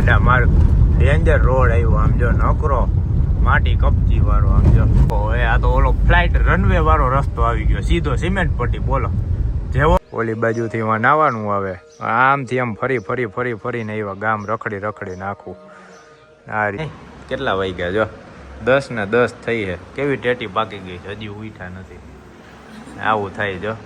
ગાડા માર્ગ danger road આવ્યો આમ જો નકરો માટી કપચી વાળો આમ જો હવે આ તો ઓલો ફ્લાઇટ રનવે વાળો રસ્તો આવી ગયો સીધો સિમેન્ટ પટ્ટી બોલો જેવો ઓલી બાજુથી માં નાવાનું આવે આમથી આમ ફરી ફરી ફરી ફરીને આવ્યા ગામ રખડી રખડી નાખવું આ કેટલા વાગ્યા જો 10 ને 10 થઈ છે કેવી ટેટી પાકી ગઈ છે હજી ઉઠા નથી આવું થાય જો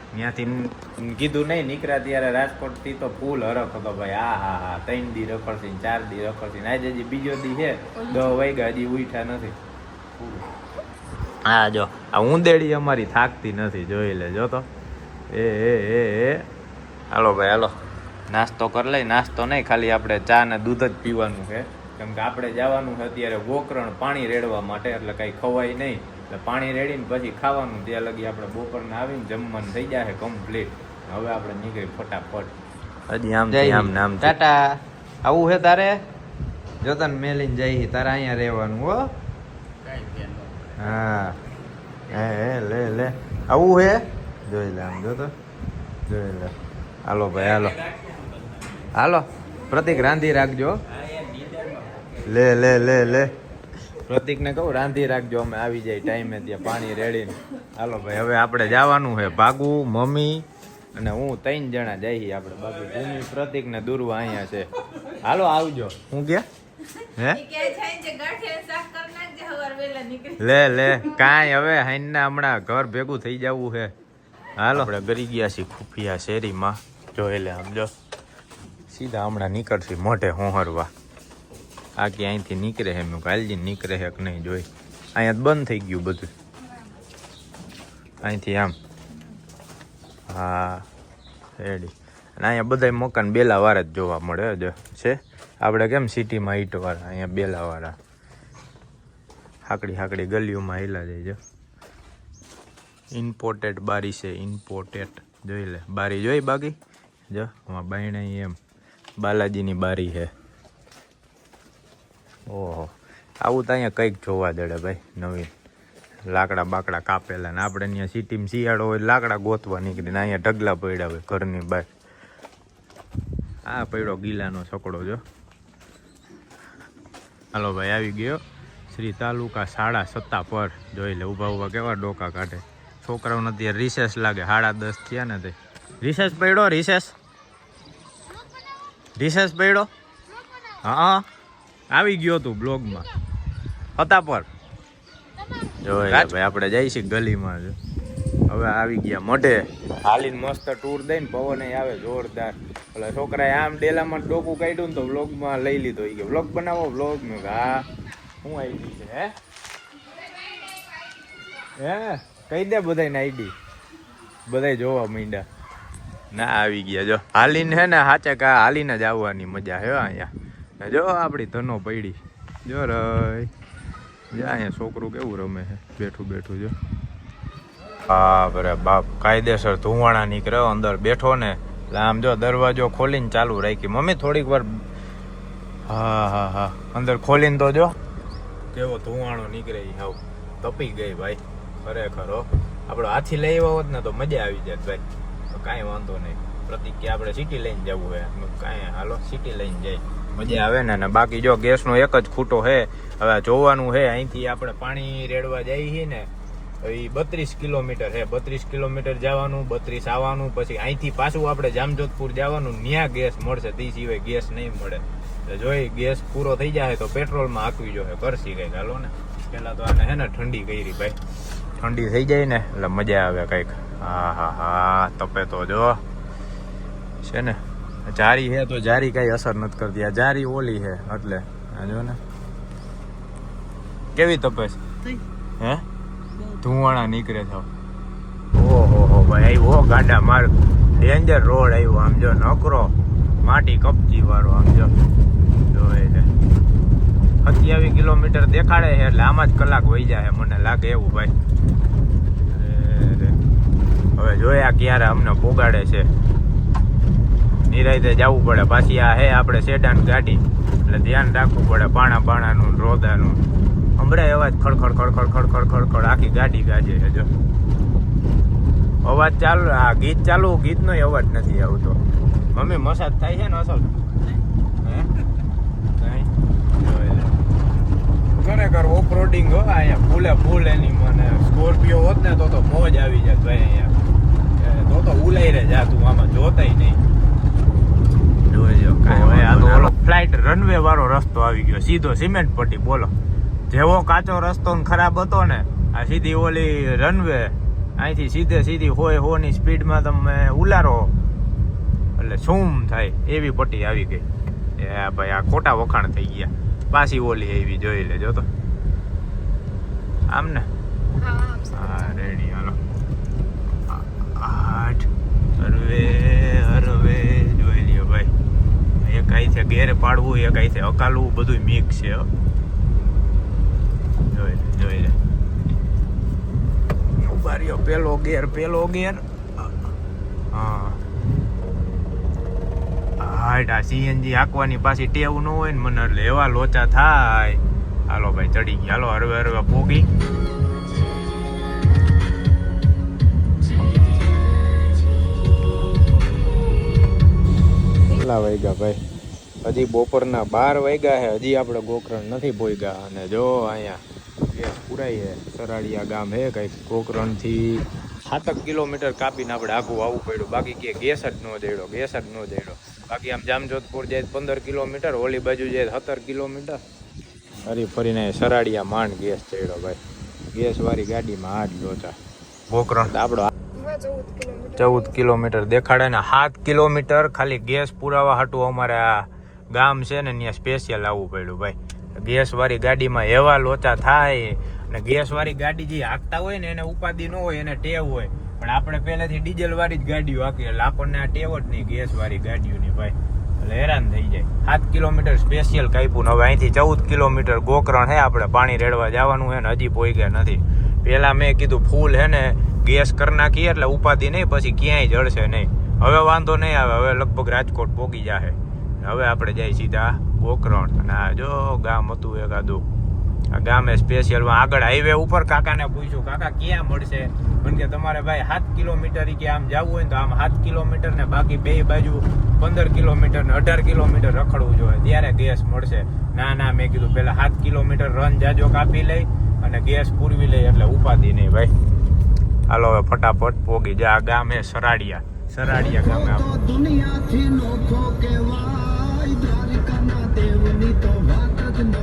ત્યાંથી કીધું નહીં નીકળ્યા ત્યારે રાજકોટ થી તો ફૂલ હરખ હતો ભાઈ હા 3 દી રખડતી 4 દી રખડતી આજે હજી બીજો દી છે 10 વાગ્યા હજી ઉઠા નથી હા જો આ ઊંદેડી અમારી થાકતી નથી જોઈ લે જો તો એ હાલો ભાઈ હાલો નાસ્તો કરી લઈ નાસ્તો નહીં ખાલી આપણે ચા ને દૂધ જ પીવાનું છે કેમ કે આપણે જવાનું છે અત્યારે ગોકરણ પાણી રેડવા માટે એટલે કઈ ખવાય નહીં એટલે પાણી રેડીને પછી ખાવાનું ત્યાં લગી આપણે બપોરના આવીને જમવાનું થઈ જાય કમ્પ્લીટ હવે આપણે નીકળી ફટાફટ હજી આમ નામ ટાટા આવું છે તારે જો તને મેલીને જઈ તારે અહીંયા રહેવાનું હો હા લે આવું હે જોઈ લે આમ જો તો જોઈ લે હાલો ભાઈ હાલો હાલો પ્રતિક રાંધી રાખજો લે પ્રતિકને કહું રાંધી રાખજો અમે આવી જાય ટાઈમે ત્યાં પાણી રેડીને હાલો ભાઈ હવે આપણે જવાનું છે ભાગુ મમ્મી અને હું 3 જણા જઈએ આપણે બાકી ભૂમિ પ્રતિક ને દુર્વા અહીંયા છે હાલો આવજો હું ગયા હે લે કાંઈ હવે હાઈના હમણાં ઘર ભેગું થઈ જવું છે હાલો આપણે ગરી ગયા છીએ ખુફિયા શેરીમાં જોઈ લે આમ જો સીધા હમણાં નીકળશે મોઢે હોહરવા આ કે અહીંથી નીકળે છે મેં કાલજી નીકળે છે કે નહીં જોઈ અહીંયા બંધ થઈ ગયું બધું અહીંથી આમ હા રેડી અને અહીંયા બધા મકાન બેલાવાળા જ જોવા મળે જો છે આપણે કેમ સિટીમાં ઈંટવાળા અહીંયા બેલાવાળા હાકડી ગલીઓમાં હિલા જાય જો ઇમ્પોર્ટેડ બારી છે ઇમ્પોર્ટેડ જોઈ લે બારી જોઈ બાકી જો આમાં બાયણે એમ બાલાજીની બારી છે ઓહો આવું તો અહીંયા કંઈક જોવા દડે ભાઈ નવીન લાકડા બાકડા કાપેલા ને આપણે અહીંયા સિટીમાં શિયાળો હોય લાકડા ગોતવા નીકળીને અહીંયા ઢગલા પડ્યા હોય ઘરની બહાર આ પડ્યો ગીલાનો છકડો જો હાલો ભાઈ આવી ગયો શ્રી તાલુકા શાળા સત્તા પર જોઈ લે ઊભા કેવા ડોકા કાઢે છોકરાઓને અત્યારે રિસેસ લાગે 10:30 થયા ને તે રિસેસ પડ્યો હા આવી ગયો તું બ્લોગમાં હતા પર જોઈ ભાઈ આપણે જઈશી ગલીમાં હવે આવી ગયા મોઢે હાલીને મસ્ત ટૂર દઈને પવન આવે જોરદાર એટલે છોકરાએ આમ ડેલામાં ડોકું કાઢ્યું ને તો વ્લોગમાં લઈ લીધો એ કે વ્લોગ બનાવો વ્લોગ મેં હા શું આઈડી છે હે કહી દે બધાને આઈડી બધા જોવા માંડ્યા ના આવી ગયા જો હાલીને હે ને હાચે કા હાલીને જ આવવાની મજા હે અહીંયા જો આપણી ધનો પડી જો રઈ જો અહીંયા છોકરું કેવું રમે છે બેઠું જો હા બરે બાપ કાયદેસર ધુવાણા નીકળ્યો અંદર બેઠો ને એટલે આમ જો દરવાજો ખોલીને ચાલુ રાખી મમ્મી થોડીક વાર હા અંદર ખોલીને તો જો કેવો ધુવાણો નીકળે હાવ તપી ગઈ ભાઈ ખરેખર આપણે હાથી લઈ આવ્યા હોત ને તો મજા આવી જાય ભાઈ તો કાંઈ વાંધો નહીં પ્રતિક કે આપણે સિટી લઈને જવું હોય કાંઈ હાલો સિટી લઈને જાય મજા આવે ને બાકી જો ગેસનો એક જ ખૂટો છે હવે જોવાનું છે અહીંથી આપણે પાણી રેડવા જઈએ છીએ ને એ 32 કિલોમીટર છે 32 કિલોમીટર જવાનું 32 આવવાનું પછી અહીંથી પાછું આપણે જામજોધપુર જવાનું ત્યાં ગેસ મળશે તે સિવાય ગેસ નહીં મળે જોઈ ગેસ પૂરો થઈ જાય તો પેટ્રોલમાં હાંકવી જોઈએ કરશી કંઈક હાલો ને પેલા તો આને હે ને ઠંડી કરી ભાઈ ઠંડી થઈ જાય ને એટલે મજા આવે કંઈક હા તપે તો જો છે ને જારી છે તો જારી કઈ અસર નથી કરતી આ જારી ઓલી છે એટલે જો ને કેવી તપે છે હે ધુવાણા નીકળે છે ઓહો ભાઈ આવ્યો ગાડા માર્ગ ડેન્જર રોડ આવ્યો આમ જો નકરો માટી કપચી વાળો આમ જો જોઈ લે 27 કિલોમીટર દેખાડે છે એટલે આમાં જ કલાક વહી જાય મને લાગે એવું ભાઈ હવે જોયા ક્યારે અમને પોગાડે છે નિરાયતે જવું પડે પાછી આ હે આપણે સેડાન ગાડી એટલે ધ્યાન રાખવું પડે પાણાનું રોદાનું હમણાં અવાજ ખડખડ આખી ગાડી ગાજે છે જો અવાજ ચાલુ આ ગીત ચાલુ ગીતનો અવાજ નથી આવતો મમ્મી મસાજ થાય છે ને અસલ ખરેખર ઓફ રોડિંગ હો અહીંયા ફૂલે ફૂલ એની મને સ્કોર્પિયો હોત ને તો મોજ આવી જાય ભાઈ અહીંયા તો ઉલાઈ રે જા તું આમાં જોતાય નહીં જોઈજો કાંઈ આ તો ઓલો ફ્લાઇટ રનવે વાળો રસ્તો આવી ગયો સીધો સિમેન્ટ પટ્ટી બોલો જેવો કાચો રસ્તો ખરાબ હતો ને આ સીધી ઓલી રનવે અહીંથી સીધી ની સ્પીડમાં તમે ઉલારો એટલે શૂમ થાય એવી પટ્ટી આવી ગઈ એ ભાઈ આ ખોટા વખાણ થઈ ગયા પાછી ઓલી એવી જોઈ લેજો તો આમ ને હા રેડી હાલો હરવે જોઈ લ્યો ભાઈ એક અહીંથી ગેર પાડવું એક અહીંથી અકાલવું બધું મિક્સ છે જોઈ લે ઉભા રહ્યો પેલો ગેર હા આ સીએનજી હાંકવાની પાછી ટેવ ન હોય ને મને એટલે એવા લોચા થાય હાલો ભાઈ ચડી ગયા હાલો હરવે પોગી કેટલા વાગ્યા ભાઈ હજી બપોરના 12 વાગ્યા છે હજી આપણે ગોકરણ નથી પોગ્યા અને જો અહીંયા ગેસ પુરાઈ છે સરાડિયા ગામ હે કંઈક ગોકરણથી 7 કિલોમીટર કાપીને આપણે આગું આવવું પડ્યું બાકી કે ગેસ જ ન જડ્યો બાકી આમ જામજોધપુર જાય 15 કિલોમીટર ઓલી બાજુ જાય 17 કિલોમીટર ફરી ફરીને સરાડિયા માંડ ગેસ ચડ્યો ભાઈ ગેસ વાળી ગાડીમાં આ જ લોચા ગોકરણ આપણો 14 કિલોમીટર દેખાડે ને 7 કિલોમીટર ખાલી ગેસ પુરાવા હાટું અમારે આ ગામ છે ને ત્યાં સ્પેશિયલ આવવું પડ્યું ભાઈ ગેસ વાળી ગાડીમાં એવા લોચા થાય અને ગેસ વાળી ગાડી જે હાંકતા હોય ને એને ઉપાધિ ન હોય એને ટેવ હોય પણ આપણે પહેલેથી ડીઝલ વાળી જ ગાડીઓ હાંકીએ એટલે આપણને આ ટેવ જ નહીં ગેસ વાળી ગાડીઓની ભાઈ એટલે હેરાન થઈ જાય 7 કિલોમીટર સ્પેશિયલ કાપ્યું હવે અહીંથી 14 કિલોમીટર ગોકરણ હે આપણે પાણી રેડવા જવાનું હે ને હજી પહોંચ્યા નથી પેલા મેં કીધું ફૂલ હે ને ગેસ કરી નાખીએ એટલે ઉપાધિ નહીં પછી ક્યાંય જળશે નહીં હવે વાંધો નહીં આવે હવે લગભગ રાજકોટ પોગી જાહે હવે આપણે જાય સીધા ગોકરણ અને આ જો ગામ હતું એકાદું આ ગામે સ્પેશિયલ આગળ હાઈવે ઉપર કાકાને પૂછ્યું કાકા ક્યાં મળશે કારણ કે તમારે ભાઈ 7 કિલોમીટર કે આમ જવું હોય ને તો આમ 7 કિલોમીટર ને બાકી બે બાજુ 15 કિલોમીટર ને 18 કિલોમીટર રખડવું જોઈએ ત્યારે ગેસ મળશે ના મેં કીધું પેલા 7 કિલોમીટર રન જાજો કાપી લઈ અને ગેસ પૂરવી લઈ એટલે ઉપાધિ નહીં ભાઈ હાલો હવે ફટાફટ પોગી જા આ ગામ એ સરાડિયા ગામે દુનિયાથી નોખો કેવાય દ્વારકાના દેવની તો વાત જ ન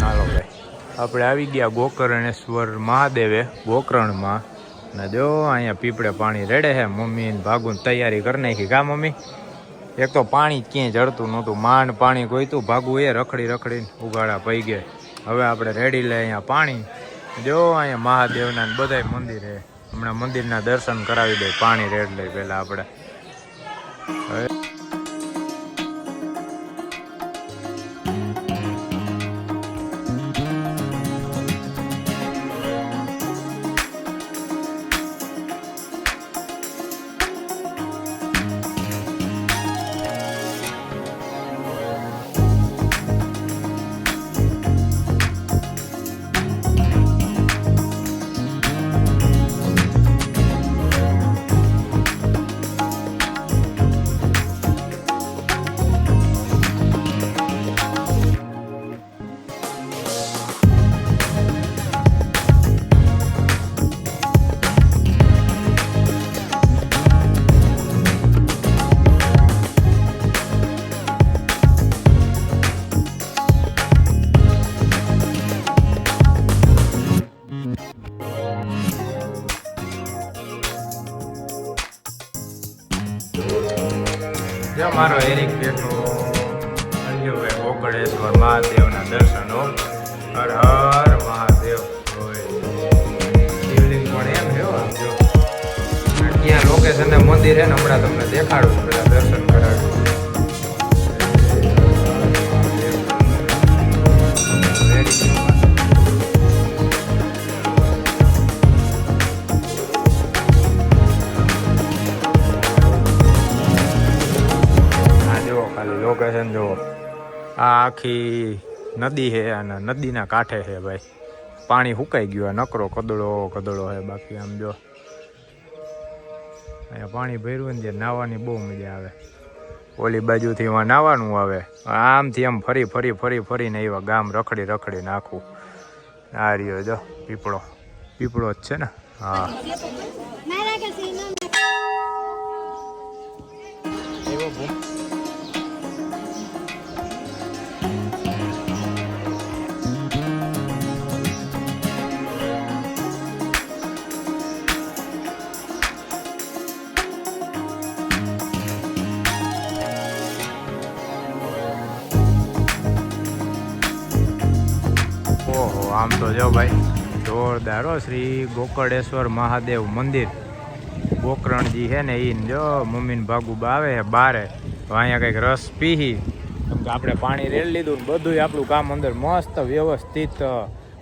હાલો ભાઈ આપણે આવી ગયા ગોકર્ણેશ્વર મહાદેવે ગોકરણમાં ને જો અહીંયા પીપળે પાણી રેડે છે મમ્મી ને ભાગું તૈયારી કરી નાખી કા મમ્મી એક તો પાણી જ ક્યાંય જડતું નહોતું માંડ પાણી ગોઈતું ભાગું એ રખડીને ઉગાડા પઈ ગયા હવે આપણે રેડી લે અહીંયા પાણી જો અહીંયા મહાદેવના બધાય મંદિર છે હમણાં મંદિરના દર્શન કરાવી દે પાણી રેડ લઈ પહેલા આપણે મારો એરિક બેઠો અંજુભાઈ ગોકર્ણેશ્વર મહાદેવના દર્શનો હર હર મહાદેવ શિવલિંગ પણ એમ છે આમ જો ત્યાં લોકેશન ને મંદિર છે ને હમણાં તમને દેખાડું પેલા દર્શન કરાવું લોકેશન જો આ આખી નદી છે અને નદીના કાંઠે છે ભાઈ પાણી સુકાઈ ગયું નકરો કદડો છે બાકી આમ જો અહીંયા પાણી ભર્યું ને ત્યાં નાહવાની બહુ મજા આવે. ઓલી બાજુથી એમાં નાહવાનું આવે, આમથી આમ ફરી ફરી ફરી ફરીને એવા ગામ રખડી રખડી નાખવું. આ રહ્યો જો પીપળો, પીપળો જ છે ને. હા ઓહો, આમ તો જો ભાઈ જોરદાર હો. શ્રી ગોકળેશ્વર મહાદેવ મંદિર ગોકરણજી છે ને, ઈ જો મમ્મી ને ભાગુબા આવે છે બારે. અહીંયા કંઈક રસ પીહી, કેમ કે આપણે પાણી રેલ લીધું ને બધું આપણું કામ અંદર મસ્ત વ્યવસ્થિત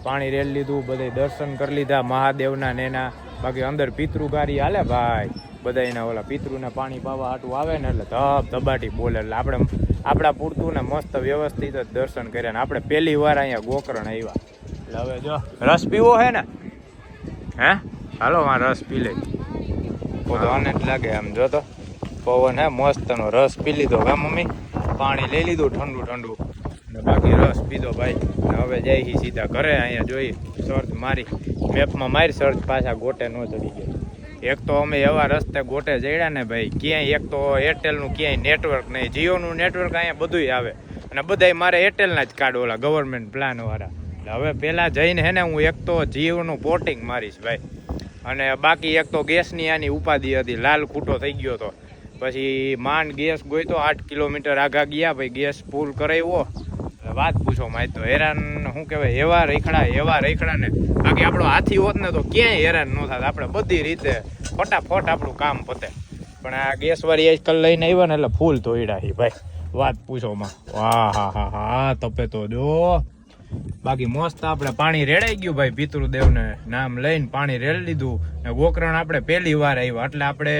પાણી રેલ લીધું, બધે દર્શન કરી લીધા મહાદેવના ને એના. બાકી અંદર પિતૃકારી હાલે ભાઈ, બધા એના ઓલા પિતૃને પાણી પાવા હાટું આવે ને એટલે ધબ ધબાટી બોલે. એટલે આપણે આપણા પૂરતું ને મસ્ત વ્યવસ્થિત જ દર્શન કર્યા ને આપણે પહેલી વાર અહીંયા ગોકરણ આવ્યા. એટલે હવે જો રસ પીવો હે ને, હે હાલો માં રસ પી લે. તો આનંદ લાગે આમ જો તો પવન હે મસ્તનો. રસ પી લીધો હા મમ્મી, પાણી લઈ લીધું ઠંડુ ઠંડુ ને બાકી રસ પીધો ભાઈ. હવે જઈ સીધા ઘરે. અહીંયા જોઈ સર્ચ મારી, મેપમાં મારી સર્ચ, પાછા ગોટે ન ચડી ગયા. એક તો અમે એવા રસ્તે ગોટે જડ્યા ને ભાઈ, ક્યાંય એક તો એરટેલનું ક્યાંય નેટવર્ક નહીં, જીઓનું નેટવર્ક અહીંયા બધુંય આવે અને બધાય મારે એરટેલના જ કાર્ડ ઓલા ગવર્મેન્ટ પ્લાનવાળા. એટલે હવે પહેલાં જઈને હે ને હું એક તો જીઓનું પોર્ટિંગ મારીશ ભાઈ, અને બાકી એક તો ગેસની આની ઉપાધિ હતી, લાલ ખૂટો થઈ ગયો હતો. પછી માંડ ગેસ ગોઈતો 8 કિલોમીટર આગા ગયા ભાઈ, ગેસ ફૂલ કરાવ્યો. વાત પૂછો માય તો હેરાન શું કહેવાય, એવા રેખડા ને. બાકી આપણો હાથી હોત ને તો ક્યાંય હેરાન ન થાત, આપણે બધી રીતે ફટાફટ આપણું કામ પતે. પણ આ ગેસવાળી આજકાલ લઈને આવ્યા ને એટલે ફૂલ ધોઈડા ભાઈ, વાત પૂછોમાં. વાહ હા હા હા તપે તો જો. બાકી મસ્ત આપણે પાણી રેડાઈ ગયું ભાઈ, પિતૃદેવને નામ લઈને પાણી રેડી લીધું ને. ગોકરણ આપણે પહેલી વાર આવ્યા એટલે આપણે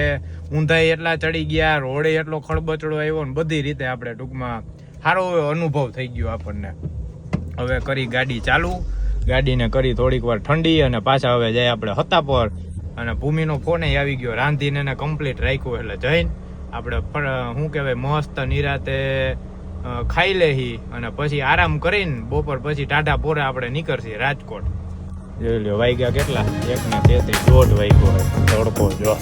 ઊંધાઈ એટલા ચડી ગયા, રોડે એટલો ખળબચડો આવ્યો ને બધી રીતે આપણે ટૂંકમાં સારો અનુભવ થઈ ગયો આપણને. હવે કરી ગાડી ચાલુ, ગાડીને કરી થોડીક વાર ઠંડી અને પાછા હવે જાય આપણે હતાપર. અને ભૂમિનો ફોન આવી ગયો, રાંધીને એને કમ્પ્લીટ રાખ્યો. એટલે જઈને આપણે શું કહેવાય મસ્ત નિરાતે ખાઈ લેહી અને પછી આરામ કરીને બપોર પછી ટાઢા પોરે આપણે નીકળશી રાજકોટ. જોઈ લો વાગ્યા કેટલા, 1:33, 1:30 વાગ્યો હોય તડકો જો.